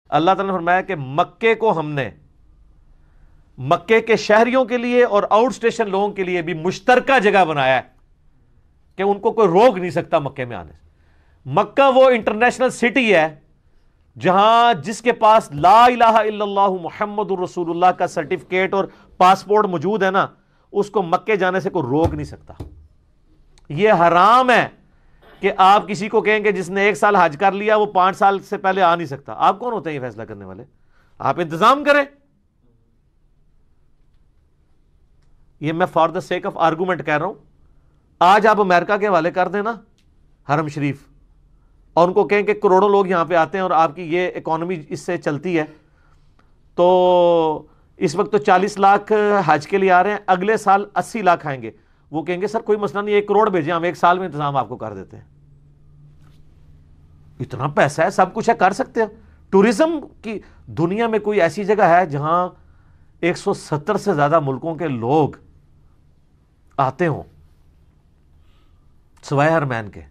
اللہ تعالیٰ نے فرمایا کہ مکے کو ہم نے مکے کے شہریوں کے لیے اور آؤٹ اسٹیشن لوگوں کے لیے بھی مشترکہ جگہ بنایا ہے کہ ان کو کوئی روک نہیں سکتا مکے میں آنے سے۔ مکہ وہ انٹرنیشنل سٹی ہے جہاں جس کے پاس لا الہ الا اللہ محمد الرسول اللہ کا سرٹیفکیٹ اور پاسپورٹ موجود ہے نا، اس کو مکے جانے سے کوئی روک نہیں سکتا۔ یہ حرام ہے کہ آپ کسی کو کہیں کہ جس نے 1 سال حج کر لیا وہ 5 سال سے پہلے آ نہیں سکتا۔ آپ کون ہوتے ہیں یہ فیصلہ کرنے والے؟ آپ انتظام کریں۔ یہ میں for the sake of argument کہہ رہا ہوں۔ آج آپ امریکہ کے حوالے کر دیں نا حرم شریف، اور ان کو کہیں کہ کروڑوں لوگ یہاں پہ آتے ہیں اور آپ کی یہ اکانومی اس سے چلتی ہے، تو اس وقت تو 40 لاکھ حج کے لیے آ رہے ہیں، اگلے سال 80 لاکھ آئیں گے، وہ کہیں گے سر کوئی مسئلہ نہیں، 1 کروڑ بھیجیں، ہم 1 سال میں انتظام آپ کو کر دیتے ہیں۔ اتنا پیسہ ہے، سب کچھ ہے، کر سکتے ہیں۔ ٹورزم کی دنیا میں کوئی ایسی جگہ ہے جہاں 170 سے زیادہ ملکوں کے لوگ آتے ہوں سوائے حرمین کے؟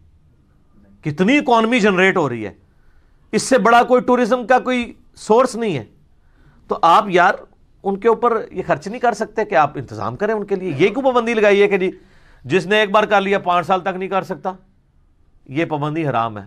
کتنی اکانومی جنریٹ ہو رہی ہے، اس سے بڑا کوئی ٹورزم کا کوئی سورس نہیں ہے۔ تو آپ یار ان کے اوپر یہ خرچ نہیں کر سکتے کہ آپ انتظام کریں ان کے لیے؟ یہ کیوں پابندی لگائی ہے کہ جی جس نے ایک بار کر لیا 5 سال تک نہیں کر سکتا؟ یہ پابندی حرام ہے۔